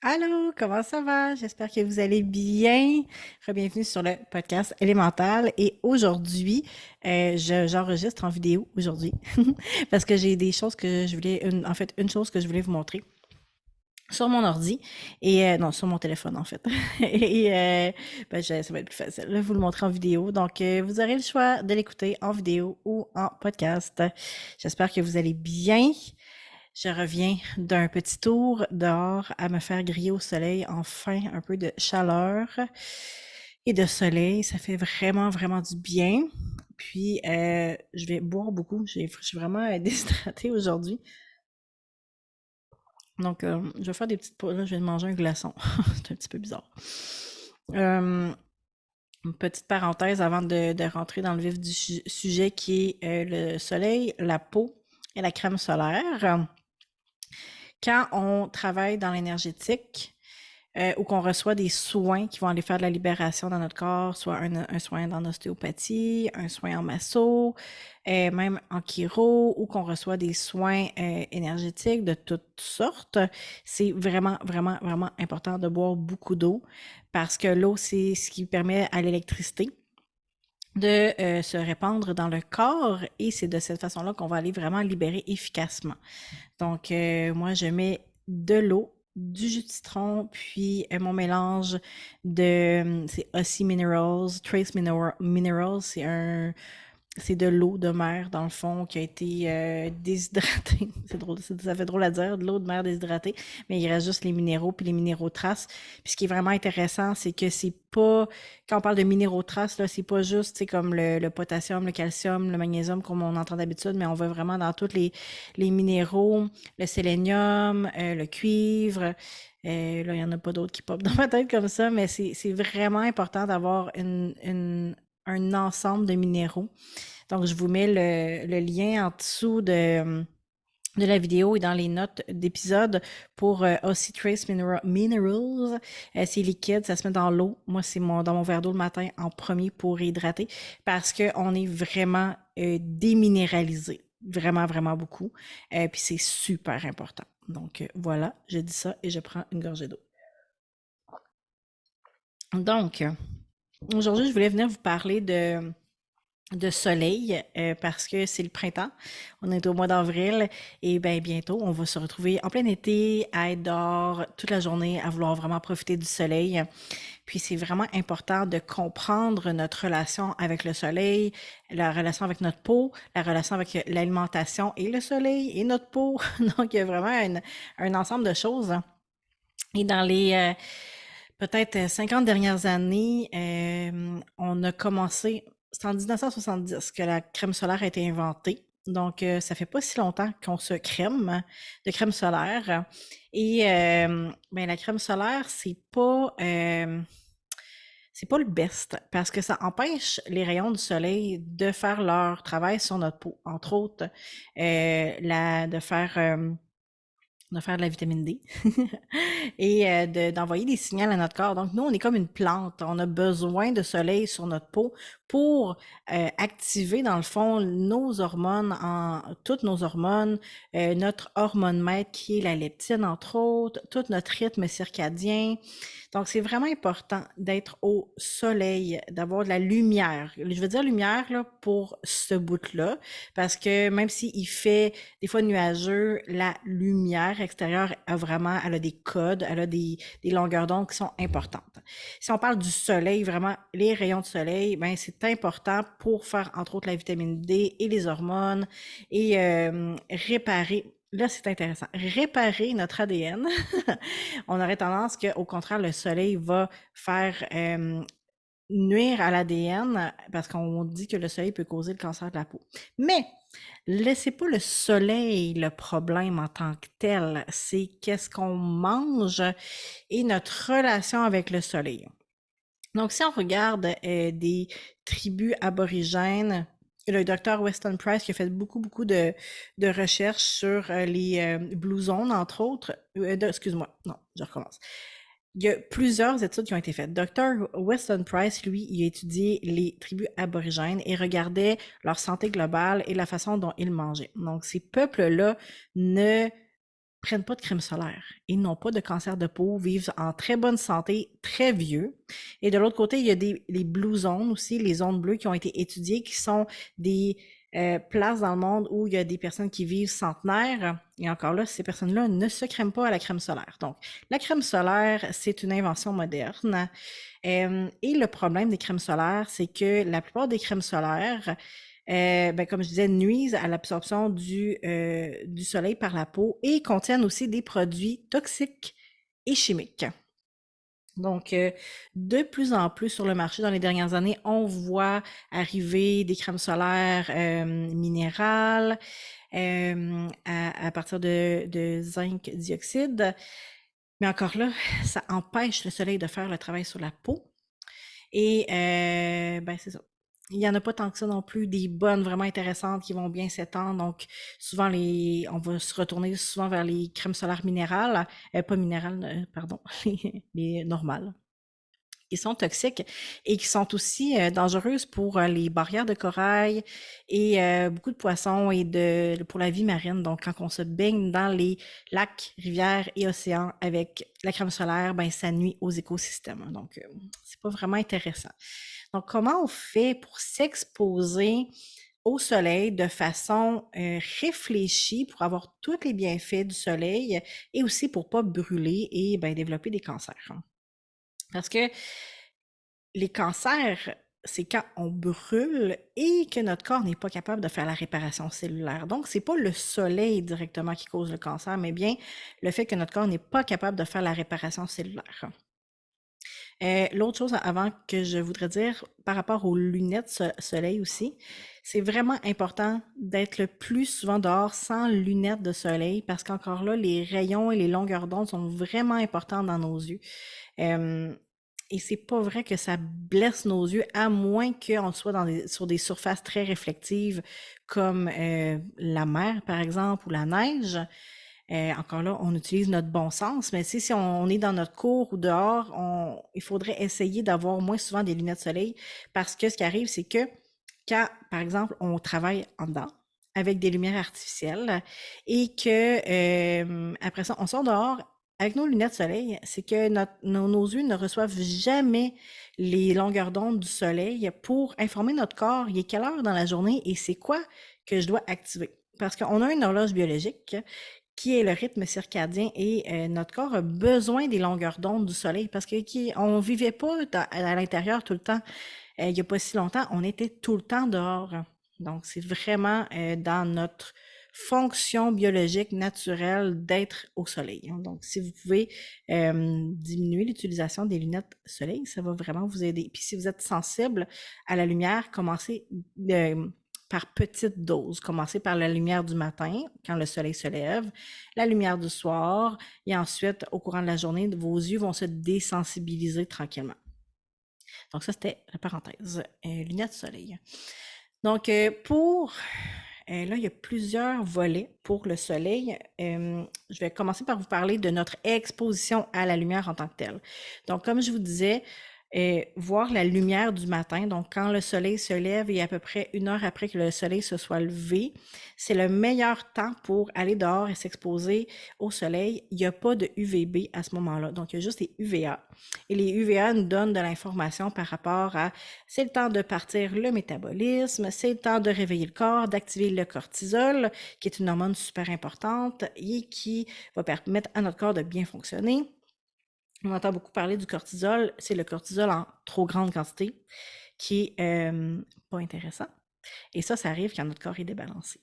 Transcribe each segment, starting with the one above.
Allô, comment ça va? J'espère que vous allez bien. Bienvenue sur le podcast Élémental. Et aujourd'hui, j'enregistre en vidéo aujourd'hui parce que j'ai des choses que je voulais, en fait, une chose que je voulais vous montrer sur mon ordi et non, sur mon téléphone en fait. Et ça va être plus facile de vous le montrer en vidéo. Donc, vous aurez le choix de l'écouter en vidéo ou en podcast. J'espère que vous allez bien. Je reviens d'un petit tour dehors à me faire griller au soleil, enfin un peu de chaleur et de soleil, ça fait vraiment, vraiment du bien. Puis, je vais boire beaucoup, je suis vraiment déshydratée aujourd'hui. Donc, je vais faire des petites pauses, là, je vais manger un glaçon, c'est un petit peu bizarre. Une petite parenthèse avant de rentrer dans le vif du sujet qui est le soleil, la peau et la crème solaire. Quand on travaille dans l'énergétique ou qu'on reçoit des soins qui vont aller faire de la libération dans notre corps, soit un soin en ostéopathie, un soin en masso, même en chiro, ou qu'on reçoit des soins énergétiques de toutes sortes, c'est vraiment, vraiment, vraiment important de boire beaucoup d'eau parce que l'eau, c'est ce qui permet à l'électricité de se répandre dans le corps et c'est de cette façon-là qu'on va aller vraiment libérer efficacement. Donc, moi, je mets de l'eau, du jus de citron, puis mon mélange de, c'est Aussie Minerals, Minerals, c'est de l'eau de mer, dans le fond, qui a été déshydratée. C'est drôle, ça fait drôle à dire, de l'eau de mer déshydratée, mais il reste juste les minéraux puis les minéraux traces. Puis ce qui est vraiment intéressant, c'est que c'est pas, quand on parle de minéraux traces, là, c'est pas juste, c'est comme le potassium, le calcium, le magnésium, comme on entend d'habitude, mais on va vraiment dans tous les minéraux, le sélénium, le cuivre. Là, il y en a pas d'autres qui popent dans ma tête comme ça, mais c'est vraiment important d'avoir un ensemble de minéraux. Donc, je vous mets le lien en dessous de la vidéo et dans les notes d'épisode pour Aussie Trace Minerals. C'est liquide, ça se met dans l'eau. Moi, c'est dans mon verre d'eau le matin en premier pour hydrater parce qu'on est vraiment déminéralisé. Vraiment, vraiment beaucoup. Puis c'est super important. Donc voilà, je dis ça et je prends une gorgée d'eau. Donc, aujourd'hui, je voulais venir vous parler de soleil parce que c'est le printemps. On est au mois d'avril et ben bientôt on va se retrouver en plein été à être dehors toute la journée à vouloir vraiment profiter du soleil. Puis c'est vraiment important de comprendre notre relation avec le soleil, la relation avec notre peau, la relation avec l'alimentation et le soleil et notre peau. Donc il y a vraiment un ensemble de choses. Et dans les peut-être 50 dernières années, on a commencé, c'est en 1970 que la crème solaire a été inventée. Donc, ça fait pas si longtemps qu'on se crème de crème solaire. Et ben, la crème solaire, c'est pas le best parce que ça empêche les rayons du soleil de faire leur travail sur notre peau. Entre autres, de faire de la vitamine D et d'envoyer des signaux à notre corps. Donc, nous, on est comme une plante. On a besoin de soleil sur notre peau pour activer, dans le fond, nos hormones, toutes nos hormones, notre hormone maître qui est la leptine, entre autres, tout notre rythme circadien. Donc, c'est vraiment important d'être au soleil, d'avoir de la lumière. Je veux dire lumière là, pour ce bout-là, parce que même s'il fait des fois nuageux, la lumière extérieure elle a des codes, elle a des longueurs d'onde qui sont importantes. Si on parle du soleil, vraiment, les rayons de soleil, ben c'est important pour faire, entre autres, la vitamine D et les hormones et réparer. Là, c'est intéressant. Réparer notre ADN. On aurait tendance qu'au contraire, le soleil va faire nuire à l'ADN parce qu'on dit que le soleil peut causer le cancer de la peau. Mais laissez pas le soleil le problème en tant que tel, c'est qu'est-ce qu'on mange et notre relation avec le soleil. Donc, si on regarde des tribus aborigènes, le docteur Weston Price qui a fait beaucoup, beaucoup de recherches sur les Blue Zones, entre autres. Excuse-moi, non, je recommence. Il y a plusieurs études qui ont été faites. Dr. Weston Price, lui, il a étudié les tribus aborigènes et regardait leur santé globale et la façon dont ils mangeaient. Donc, ces peuples-là ne prennent pas de crème solaire. Ils n'ont pas de cancer de peau, vivent en très bonne santé, très vieux. Et de l'autre côté, il y a les blue zones aussi, les zones bleues qui ont été étudiées, qui sont des places dans le monde où il y a des personnes qui vivent centenaires. Et encore là, ces personnes-là ne se crèment pas à la crème solaire. Donc, la crème solaire, c'est une invention moderne. Et le problème des crèmes solaires, c'est que la plupart des crèmes solaires, comme je disais, nuisent à l'absorption du soleil par la peau et contiennent aussi des produits toxiques et chimiques. Donc, de plus en plus sur le marché dans les dernières années, on voit arriver des crèmes solaires minérales à partir de zinc dioxyde. Mais encore là, ça empêche le soleil de faire le travail sur la peau. Et c'est ça. Il n'y en a pas tant que ça non plus, des bonnes vraiment intéressantes qui vont bien s'étendre. Donc, souvent, on va se retourner souvent vers les crèmes solaires minérales, pas minérales, pardon, les normales, qui sont toxiques et qui sont aussi dangereuses pour les barrières de corail et beaucoup de poissons et pour la vie marine. Donc, quand on se baigne dans les lacs, rivières et océans avec la crème solaire, ça nuit aux écosystèmes. Donc, c'est pas vraiment intéressant. Donc, comment on fait pour s'exposer au soleil de façon réfléchie pour avoir tous les bienfaits du soleil et aussi pour pas brûler et développer des cancers? Parce que les cancers, c'est quand on brûle et que notre corps n'est pas capable de faire la réparation cellulaire. Donc, c'est pas le soleil directement qui cause le cancer, mais bien le fait que notre corps n'est pas capable de faire la réparation cellulaire. L'autre chose avant que je voudrais dire par rapport aux lunettes soleil aussi, c'est vraiment important d'être le plus souvent dehors sans lunettes de soleil parce qu'encore là, les rayons et les longueurs d'onde sont vraiment importants dans nos yeux. Et c'est pas vrai que ça blesse nos yeux, à moins qu'on soit sur des surfaces très réflectives comme la mer, par exemple, ou la neige. Encore là, on utilise notre bon sens, mais si on est dans notre cour ou dehors, il faudrait essayer d'avoir moins souvent des lunettes de soleil parce que ce qui arrive, c'est que quand, par exemple, on travaille en dedans avec des lumières artificielles et que après ça, on sort dehors avec nos lunettes de soleil, c'est que nos yeux ne reçoivent jamais les longueurs d'onde du soleil pour informer notre corps, il est quelle heure dans la journée et c'est quoi que je dois activer. Parce qu'on a une horloge biologique qui est le rythme circadien et notre corps a besoin des longueurs d'onde du soleil parce qu'on ne vivait pas à l'intérieur tout le temps. Il n'y a pas si longtemps, on était tout le temps dehors. Donc, c'est vraiment dans notre fonction biologique naturelle d'être au soleil. Donc, si vous pouvez diminuer l'utilisation des lunettes soleil, ça va vraiment vous aider. Puis, si vous êtes sensible à la lumière, commencez par petites doses. Commencez par la lumière du matin, quand le soleil se lève, la lumière du soir, et ensuite, au courant de la journée, vos yeux vont se désensibiliser tranquillement. Donc ça, c'était la parenthèse. Lunettes de soleil. Donc, là, il y a plusieurs volets pour le soleil. Je vais commencer par vous parler de notre exposition à la lumière en tant que telle. Donc, comme je vous disais, voir la lumière du matin, donc quand le soleil se lève et à peu près 1 heure après que le soleil se soit levé, c'est le meilleur temps pour aller dehors et s'exposer au soleil. Il n'y a pas de UVB à ce moment-là, donc il y a juste les UVA. Et les UVA nous donnent de l'information par rapport à c'est le temps de partir le métabolisme, c'est le temps de réveiller le corps, d'activer le cortisol, qui est une hormone super importante et qui va permettre à notre corps de bien fonctionner. On entend beaucoup parler du cortisol. C'est le cortisol en trop grande quantité qui est pas intéressant. Et ça arrive quand notre corps est débalancé.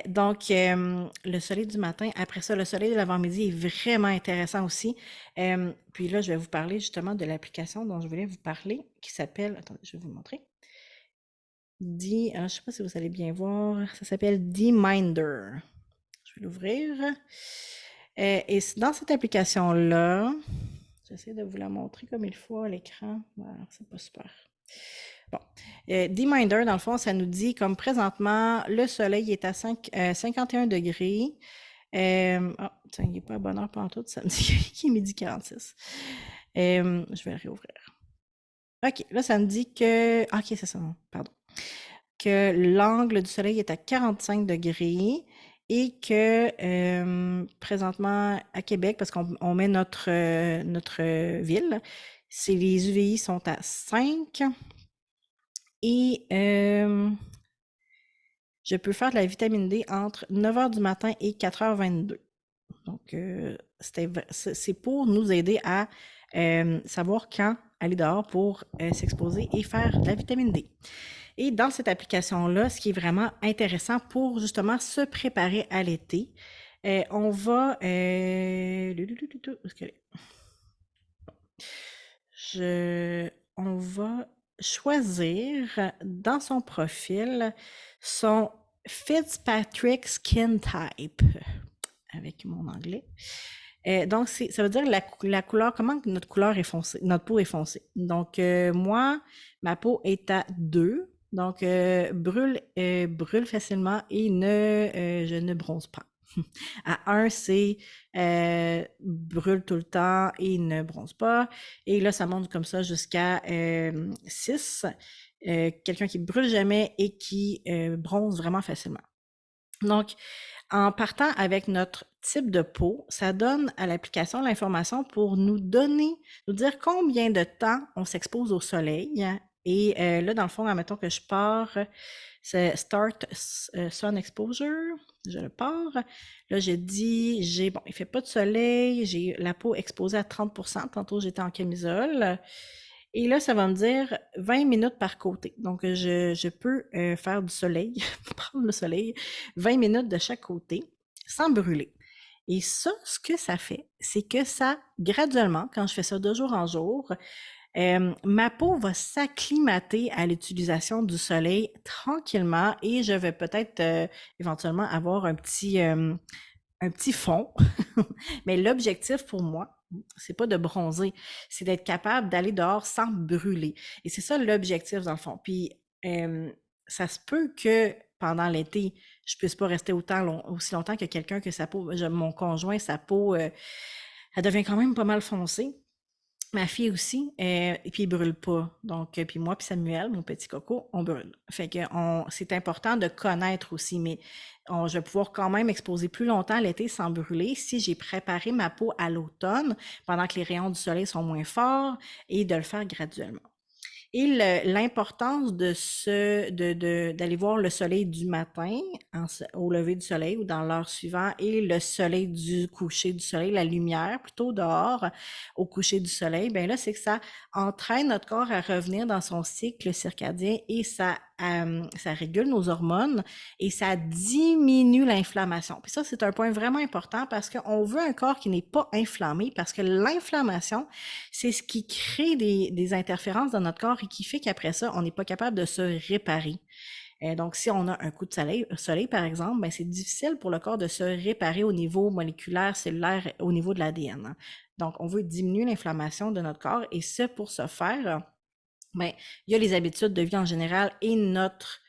Donc, le soleil du matin, après ça, le soleil de l'avant-midi est vraiment intéressant aussi. Puis là, je vais vous parler justement de l'application dont je voulais vous parler, qui s'appelle, attendez, je vais vous montrer. Je ne sais pas si vous allez bien voir, ça s'appelle D-Minder. Je vais l'ouvrir. Et dans cette application-là, j'essaie de vous la montrer comme il faut à l'écran. Voilà, c'est pas super. Bon. D-Minder, dans le fond, ça nous dit comme présentement, le soleil est à 51 degrés. Tiens, il n'est pas à bonne heure pantoute, ça me dit qu'il est midi 46. Je vais le réouvrir. OK, là, ça me dit que... OK, c'est ça, pardon. Que l'angle du soleil est à 45 degrés et que présentement à Québec, parce qu'on met notre ville, les UVI sont à 5 et je peux faire de la vitamine D entre 9h du matin et 4h22. Donc, c'est pour nous aider à savoir quand aller dehors pour s'exposer et faire de la vitamine D. Et dans cette application-là, ce qui est vraiment intéressant pour justement se préparer à l'été, on va... où est-ce qu'elle est? On va choisir dans son profil son Fitzpatrick Skin Type, avec mon anglais. Donc, ça veut dire la couleur, comment notre couleur est foncée, notre peau est foncée. Donc, moi, ma peau est à 2, donc brûle facilement et je ne bronze pas. À 1, c'est brûle tout le temps et ne bronze pas. Et là, ça monte comme ça jusqu'à 6. Quelqu'un qui brûle jamais et qui bronze vraiment facilement. Donc, en partant avec notre type de peau, ça donne à l'application l'information pour nous dire combien de temps on s'expose au soleil. Et là, dans le fond, admettons que je pars, c'est Start Sun Exposure, je le pars. Là, j'ai dit, bon, il fait pas de soleil, j'ai la peau exposée à 30%. Tantôt, j'étais en camisole. Et là, ça va me dire 20 minutes par côté. Donc, je peux faire du soleil, prendre le soleil, 20 minutes de chaque côté, sans brûler. Et ça, ce que ça fait, c'est que ça, graduellement, quand je fais ça de jour en jour, ma peau va s'acclimater à l'utilisation du soleil tranquillement et je vais peut-être éventuellement avoir un petit fond. Mais l'objectif pour moi, c'est pas de bronzer, c'est d'être capable d'aller dehors sans brûler. Et c'est ça l'objectif dans le fond. Puis ça se peut que pendant l'été, je puisse pas rester aussi longtemps que quelqu'un que sa peau, mon conjoint, sa peau, elle devient quand même pas mal foncée. Ma fille aussi, et puis il brûle pas. Donc, puis moi puis Samuel, mon petit coco, on brûle. Fait que c'est important de connaître aussi, mais je vais pouvoir quand même exposer plus longtemps l'été sans brûler si j'ai préparé ma peau à l'automne pendant que les rayons du soleil sont moins forts et de le faire graduellement. Et l'importance d'aller voir le soleil du matin au lever du soleil ou dans l'heure suivante et le soleil du coucher du soleil, la lumière plutôt dehors au coucher du soleil, ben là, c'est que ça entraîne notre corps à revenir dans son cycle circadien et ça régule nos hormones et ça diminue l'inflammation. Puis ça, c'est un point vraiment important parce qu'on veut un corps qui n'est pas inflammé parce que l'inflammation, c'est ce qui crée des interférences dans notre corps et qui fait qu'après ça, on n'est pas capable de se réparer. Donc, si on a un coup de soleil par exemple, ben, c'est difficile pour le corps de se réparer au niveau moléculaire, cellulaire, au niveau de l'ADN. Donc, on veut diminuer l'inflammation de notre corps et c'est pour ce faire, ben, il y a les habitudes de vie en général et notre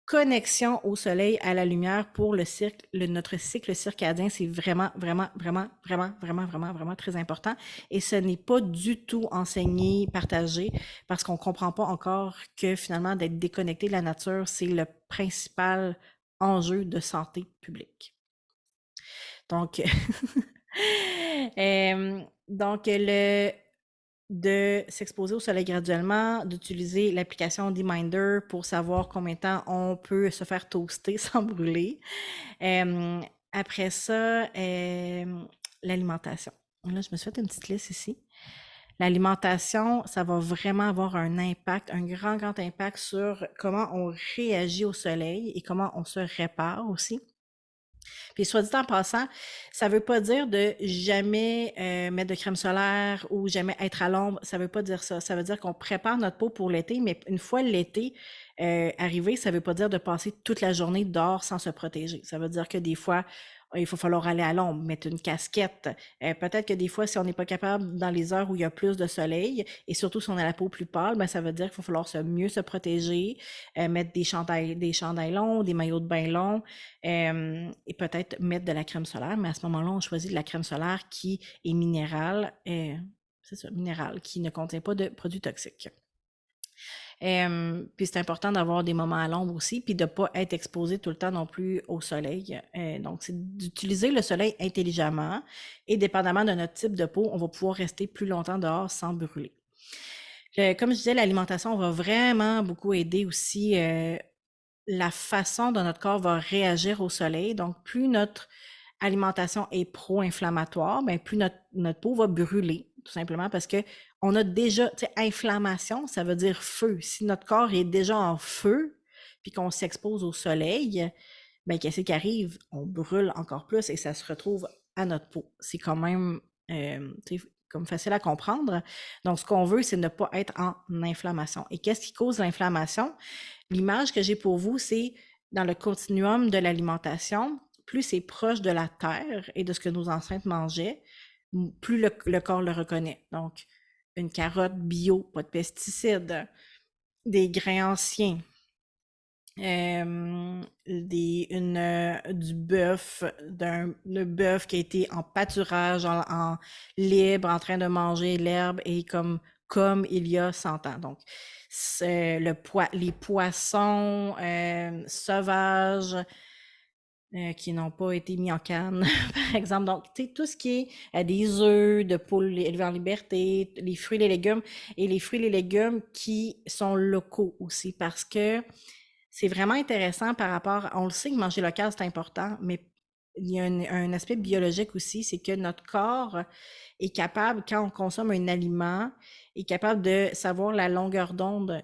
connexion au soleil, à la lumière pour notre cycle circadien, c'est vraiment, vraiment, vraiment, vraiment, vraiment, vraiment, vraiment très important. Et ce n'est pas du tout enseigné, partagé, parce qu'on comprend pas encore que finalement, d'être déconnecté de la nature, c'est le principal enjeu de santé publique. Donc, de s'exposer au soleil graduellement, d'utiliser l'application D-Minder pour savoir combien de temps on peut se faire toaster sans brûler. Après ça, l'alimentation. Là, je me suis fait une petite liste ici. L'alimentation, ça va vraiment avoir un impact, un grand, grand impact sur comment on réagit au soleil et comment on se répare aussi. Puis soit dit en passant, ça veut pas dire de jamais mettre de crème solaire ou jamais être à l'ombre. Ça veut pas dire ça. Ça veut dire qu'on prépare notre peau pour l'été, mais une fois l'été arrivé, ça veut pas dire de passer toute la journée dehors sans se protéger. Ça veut dire que des fois, il faut falloir aller à l'ombre, mettre une casquette. Peut-être que des fois, si on n'est pas capable dans les heures où il y a plus de soleil, et surtout si on a la peau plus pâle, ben, ça veut dire qu'il va falloir mieux se protéger, mettre des chandails longs, des maillots de bain longs, et peut-être mettre de la crème solaire, mais à ce moment-là, on choisit de la crème solaire qui est minérale, c'est ça, minérale, qui ne contient pas de produits toxiques. Puis c'est important d'avoir des moments à l'ombre aussi, puis de ne pas être exposé tout le temps non plus au soleil. Donc, c'est d'utiliser le soleil intelligemment et dépendamment de notre type de peau, on va pouvoir rester plus longtemps dehors sans brûler. Comme je disais, l'alimentation va vraiment beaucoup aider aussi la façon dont notre corps va réagir au soleil. Donc, plus notre alimentation est pro-inflammatoire, ben plus notre peau va brûler, tout simplement parce que on a déjà, tu sais, inflammation, ça veut dire feu. Si notre corps est déjà en feu, puis qu'on s'expose au soleil, ben qu'est-ce qui arrive? On brûle encore plus et ça se retrouve à notre peau. C'est quand même, comme facile à comprendre. Donc, ce qu'on veut, c'est ne pas être en inflammation. Et qu'est-ce qui cause l'inflammation? L'image que j'ai pour vous, c'est dans le continuum de l'alimentation, plus c'est proche de la terre et de ce que nos ancêtres mangeaient, plus le corps le reconnaît. Donc, une carotte bio, pas de pesticides, des grains anciens, du bœuf, le bœuf qui a été en pâturage, en libre, en train de manger l'herbe et comme il y a 100 ans. Donc, les poissons sauvages qui n'ont pas été mis en canne, par exemple. Donc, tu sais, tout ce qui est des œufs de poules élevées en liberté, les fruits et les légumes, et les fruits et les légumes qui sont locaux aussi, parce que c'est vraiment intéressant par rapport, on le sait que manger local, c'est important, mais il y a un aspect biologique aussi, c'est que notre corps est capable, quand on consomme un aliment, est capable de savoir la longueur d'onde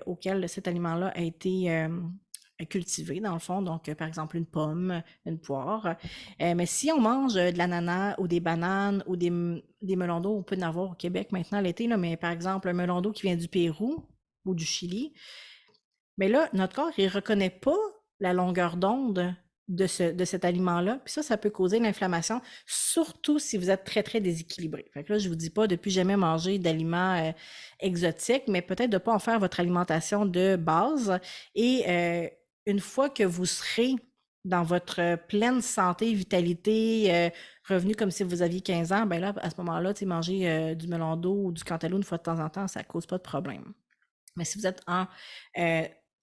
auquel cet aliment-là a été cultivé, dans le fond. Donc, par exemple, une pomme, une poire. Mais si on mange de l'ananas ou des bananes ou des melons d'eau, on peut en avoir au Québec maintenant l'été, là, mais par exemple, un melon d'eau qui vient du Pérou ou du Chili, mais là, notre corps, il ne reconnaît pas la longueur d'onde de cet aliment-là. Puis ça peut causer l'inflammation, surtout si vous êtes très, très déséquilibré. Fait que là, je ne vous dis pas de plus jamais manger d'aliments exotiques, mais peut-être de ne pas en faire votre alimentation de base. Et une fois que vous serez dans votre pleine santé, vitalité, revenu comme si vous aviez 15 ans, ben là, à ce moment-là, manger du melon d'eau ou du cantaloupe une fois de temps en temps, ça ne cause pas de problème. Mais si vous êtes en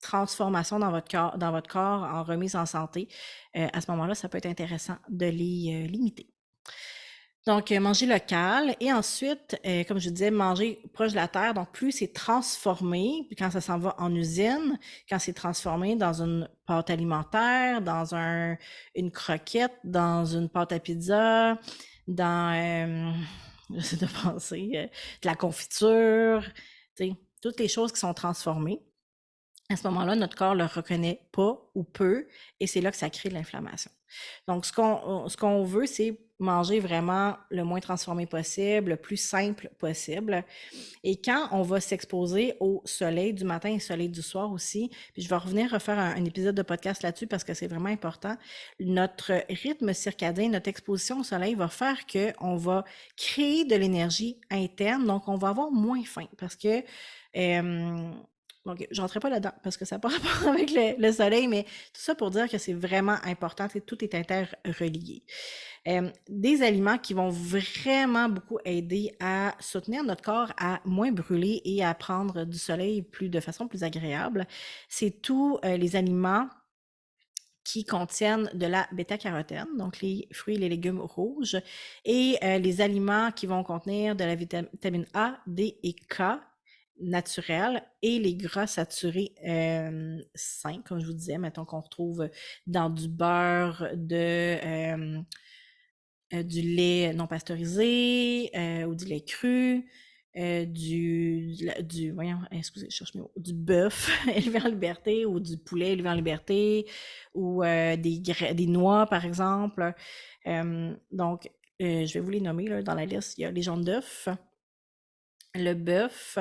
transformation dans votre corps, en remise en santé, à ce moment-là, ça peut être intéressant de les limiter. Donc, manger local et ensuite, comme je disais, manger proche de la terre. Donc, plus c'est transformé, puis quand ça s'en va en usine, quand c'est transformé dans une pâte alimentaire, dans une croquette, dans une pâte à pizza, dans, j'essaie de penser, de la confiture, tu sais, toutes les choses qui sont transformées. À ce moment-là, notre corps ne le reconnaît pas ou peu, et c'est là que ça crée de l'inflammation. Donc, ce qu'on veut, c'est manger vraiment le moins transformé possible, le plus simple possible. Et quand on va s'exposer au soleil du matin et au soleil du soir aussi, puis je vais revenir refaire un épisode de podcast là-dessus parce que c'est vraiment important, notre rythme circadien, notre exposition au soleil va faire qu'on va créer de l'énergie interne, donc on va avoir moins faim parce que donc, je rentrerai pas là-dedans parce que ça n'a pas rapport avec le soleil, mais tout ça pour dire que c'est vraiment important, tout est interrelié. Des aliments qui vont vraiment beaucoup aider à soutenir notre corps à moins brûler et à prendre du soleil de façon plus agréable, c'est tous les aliments qui contiennent de la bêta-carotène, donc les fruits et les légumes rouges, et les aliments qui vont contenir de la vitamine A, D et K naturels et les gras saturés sains, comme je vous disais, mettons qu'on retrouve dans du beurre, du lait non pasteurisé ou du lait cru, voyons, excusez, je cherche mes mots, du bœuf élevé en liberté ou du poulet élevé en liberté ou des noix, par exemple. Donc, je vais vous les nommer là, dans la liste. Il y a les jaunes d'œufs, le bœuf,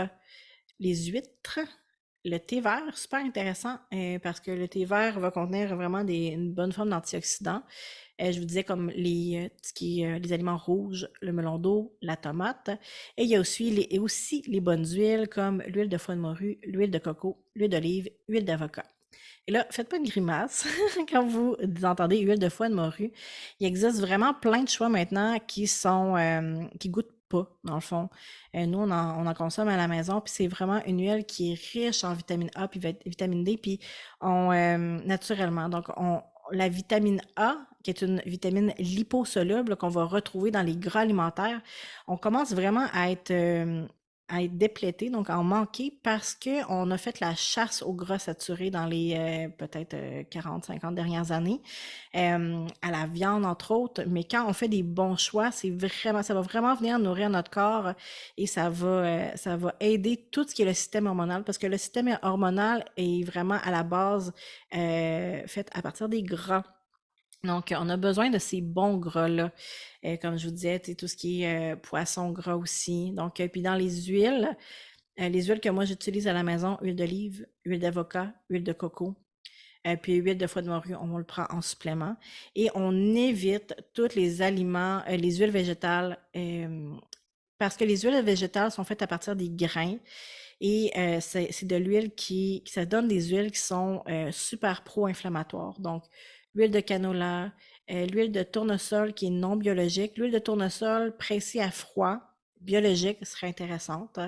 les huîtres, le thé vert, super intéressant parce que le thé vert va contenir vraiment une bonne forme d'antioxydants. Je vous disais comme les aliments rouges, le melon d'eau, la tomate. Et il y a aussi les bonnes huiles comme l'huile de foie de morue, l'huile de coco, l'huile d'olive, l'huile d'avocat. Et là, faites pas une grimace quand vous entendez huile de foie de morue. Il existe vraiment plein de choix maintenant qui goûtent pas, dans le fond. Nous, on en consomme à la maison, puis c'est vraiment une huile qui est riche en vitamine A puis vitamine D, puis naturellement. Donc, la vitamine A, qui est une vitamine liposoluble qu'on va retrouver dans les gras alimentaires, on commence vraiment à être déplété, donc à en manquer parce qu'on a fait la chasse aux gras saturés dans les peut-être 40-50 dernières années, à la viande entre autres, mais quand on fait des bons choix, ça va vraiment venir nourrir notre corps et ça va aider tout ce qui est le système hormonal parce que le système hormonal est vraiment à la base fait à partir des gras. Donc, on a besoin de ces bons gras-là. Comme je vous disais, tout ce qui est poisson gras aussi. Donc, puis dans les huiles que moi j'utilise à la maison, huile d'olive, huile d'avocat, huile de coco, puis huile de foie de morue, on le prend en supplément. Et on évite tous les aliments, les huiles végétales, parce que les huiles végétales sont faites à partir des grains. Et c'est de l'huile ça donne des huiles qui sont super pro-inflammatoires. Donc, l'huile de canola, l'huile de tournesol qui est non biologique, l'huile de tournesol pressée à froid, biologique, serait intéressante.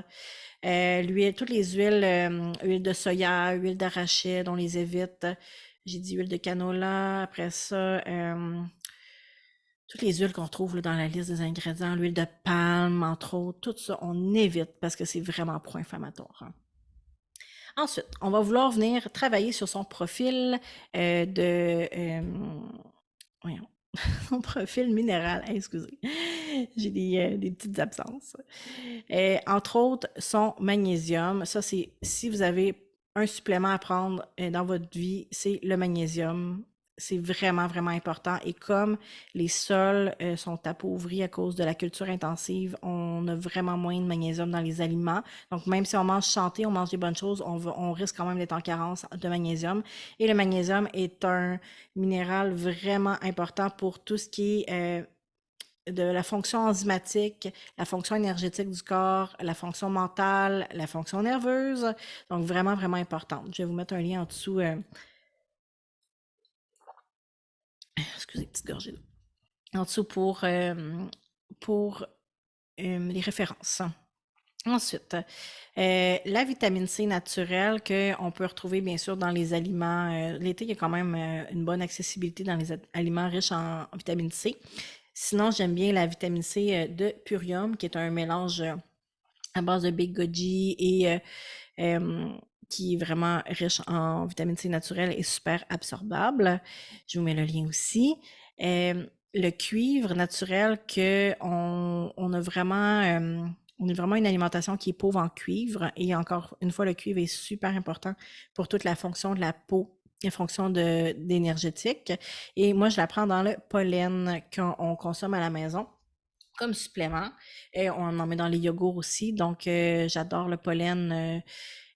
Toutes les huiles, huile de soya, huile d'arachide, on les évite. J'ai dit huile de canola, après ça, toutes les huiles qu'on trouve là, dans la liste des ingrédients, l'huile de palme, entre autres, tout ça, on évite parce que c'est vraiment pro-inflammatoire, hein. Ensuite, on va vouloir venir travailler sur son profil voyons, son profil minéral. Hey, excusez, j'ai des petites absences. Entre autres, son magnésium. Ça, c'est si vous avez un supplément à prendre dans votre vie, c'est le magnésium. C'est vraiment, vraiment important. Et comme les sols sont appauvris à cause de la culture intensive, on a vraiment moins de magnésium dans les aliments. Donc, même si on mange santé, on mange des bonnes choses, on risque quand même d'être en carence de magnésium. Et le magnésium est un minéral vraiment important pour tout ce qui est de la fonction enzymatique, la fonction énergétique du corps, la fonction mentale, la fonction nerveuse. Donc, vraiment, vraiment importante. Je vais vous mettre un lien en dessous. Excusez, petite gorgée d'eau. En dessous pour les références. Ensuite, la vitamine C naturelle qu'on peut retrouver bien sûr dans les aliments. L'été, il y a quand même une bonne accessibilité dans les aliments riches en vitamine C. Sinon, j'aime bien la vitamine C de Purium, qui est un mélange à base de Big Goji et qui est vraiment riche en vitamine C naturelle et super absorbable. Je vous mets le lien aussi. Le cuivre naturel on a vraiment on a vraiment une alimentation qui est pauvre en cuivre et encore une fois le cuivre est super important pour toute la fonction de la peau, la fonction d'énergétique. Et moi je la prends dans le pollen qu'on consomme à la maison comme supplément. Et on en met dans les yogourts aussi. Donc, j'adore le pollen.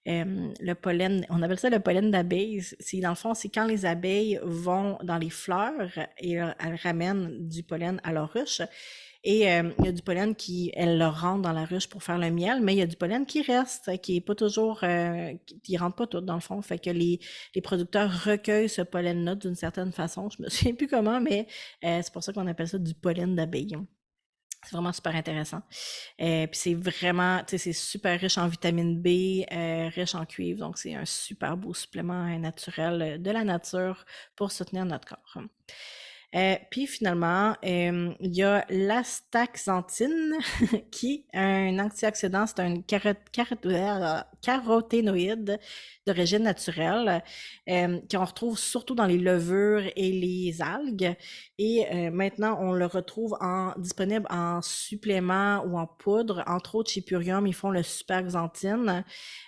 Le pollen, on appelle ça le pollen d'abeille. Dans le fond, c'est quand les abeilles vont dans les fleurs et elles ramènent du pollen à leur ruche. Et il y a du pollen elles le rentrent dans la ruche pour faire le miel, mais il y a du pollen qui reste, qui est pas toujours, qui rentre pas tout dans le fond. Fait que les producteurs recueillent ce pollen-là d'une certaine façon. Je me souviens plus comment, mais c'est pour ça qu'on appelle ça du pollen d'abeille. C'est vraiment super intéressant. Puis c'est vraiment, tu sais, c'est super riche en vitamine B, riche en cuivre. Donc, c'est un super beau supplément naturel de la nature pour soutenir notre corps. Puis finalement, il y a l'astaxanthine qui est un antioxydant, c'est un caroténoïde d'origine naturelle qu'on retrouve surtout dans les levures et les algues. Et maintenant, on le retrouve disponible en supplément ou en poudre. Entre autres, chez Purium, ils font le superxanthine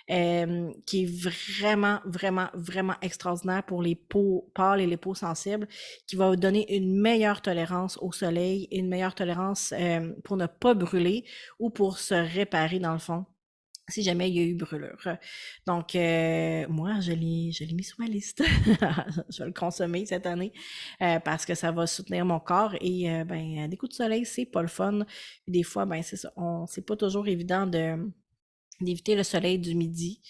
qui est vraiment, vraiment, vraiment extraordinaire pour les peaux pâles et les peaux sensibles, qui va donner une meilleure tolérance au soleil, une meilleure tolérance pour ne pas brûler ou pour se réparer dans le fond si jamais il y a eu brûlure. Donc, moi, je l'ai mis sur ma liste. Je vais le consommer cette année parce que ça va soutenir mon corps et des coups de soleil, c'est pas le fun. Des fois, c'est ça, c'est pas toujours évident d'éviter le soleil du midi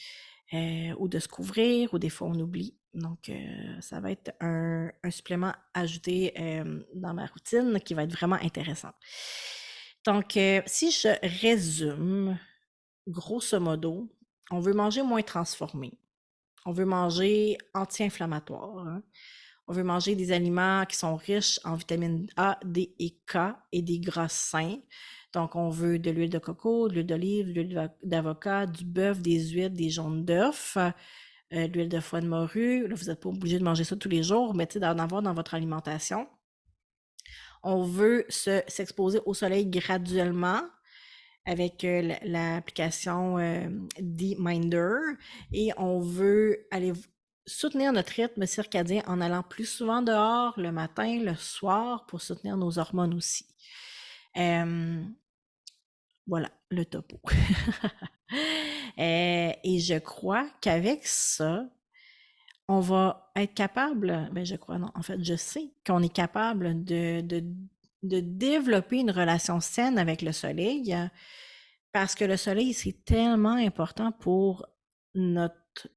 ou de se couvrir ou des fois on oublie. Donc, ça va être un supplément ajouté dans ma routine qui va être vraiment intéressant. Donc, si je résume, grosso modo, on veut manger moins transformé. On veut manger anti-inflammatoire, hein. On veut manger des aliments qui sont riches en vitamines A, D et K et des gras sains. Donc, on veut de l'huile de coco, de l'huile d'olive, de l'huile d'avocat, du bœuf, des huîtres, des jaunes d'œufs, de l'huile de foie de morue. Là, vous n'êtes pas obligé de manger ça tous les jours, mais d'en avoir dans votre alimentation. On veut s'exposer au soleil graduellement avec l'application D-Minder et on veut aller soutenir notre rythme circadien en allant plus souvent dehors le matin, le soir pour soutenir nos hormones aussi. Voilà le topo. Et je crois qu'avec ça, on va être capable, ben je crois non, en fait je sais qu'on est capable de développer une relation saine avec le soleil parce que le soleil, c'est tellement important pour notre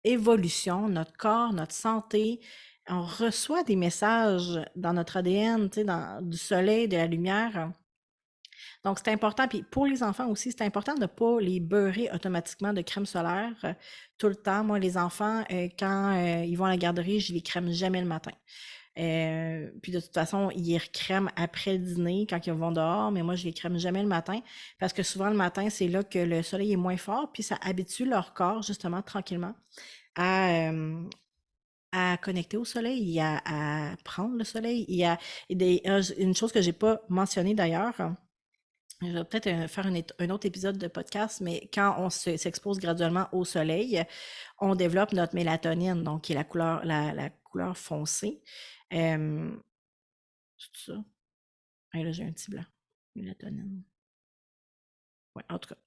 évolution, notre corps, notre santé. On reçoit des messages dans notre ADN, tu sais, du soleil, de la lumière. Donc, c'est important. Puis pour les enfants aussi, c'est important de ne pas les beurrer automatiquement de crème solaire tout le temps. Moi, les enfants, quand ils vont à la garderie, je les crème jamais le matin. Puis de toute façon, ils recrèment après le dîner quand ils vont dehors, mais moi, je les crème jamais le matin parce que souvent le matin, c'est là que le soleil est moins fort, puis ça habitue leur corps justement tranquillement à, connecter au soleil, à prendre le soleil. Une chose que j'ai pas mentionnée d'ailleurs, je vais peut-être faire un autre épisode de podcast, mais quand on s'expose graduellement au soleil, on développe notre mélatonine, donc qui est la couleur foncée. C'est ça. Ah, là, j'ai un petit blanc. Mélatonine. Ouais, en tout cas.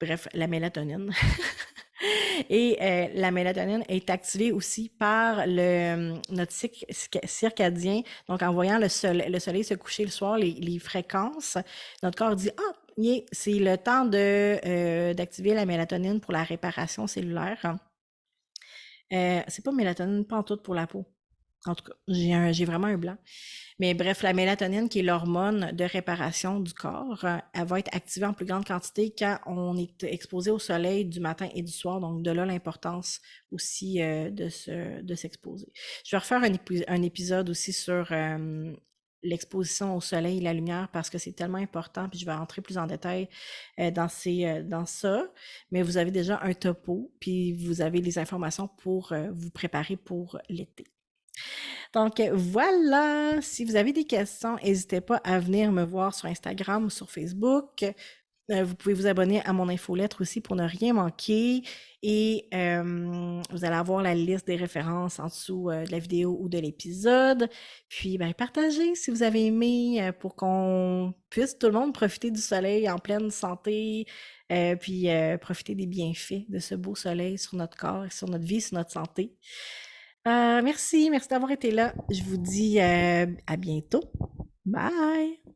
Bref, la mélatonine. Et la mélatonine est activée aussi par notre cycle circadien. Donc, en voyant le soleil se coucher le soir, les fréquences, notre corps dit « Ah, c'est le temps d'activer la mélatonine pour la réparation cellulaire. » C'est pas mélatonine, pas en tout pour la peau. En tout cas, j'ai vraiment un blanc. Mais bref, la mélatonine, qui est l'hormone de réparation du corps, elle va être activée en plus grande quantité quand on est exposé au soleil du matin et du soir. Donc, de là l'importance aussi de s'exposer. Je vais refaire un épisode aussi sur l'exposition au soleil et la lumière parce que c'est tellement important. Puis je vais rentrer plus en détail dans ça. Mais vous avez déjà un topo, puis vous avez les informations pour vous préparer pour l'été. Donc voilà, si vous avez des questions, n'hésitez pas à venir me voir sur Instagram ou sur Facebook. Vous pouvez vous abonner à mon infolettre aussi pour ne rien manquer. Et vous allez avoir la liste des références en dessous de la vidéo ou de l'épisode. Puis ben, partagez si vous avez aimé pour qu'on puisse tout le monde profiter du soleil en pleine santé. Puis profiter des bienfaits de ce beau soleil sur notre corps, sur notre vie, sur notre santé. Merci d'avoir été là. Je vous dis à bientôt. Bye!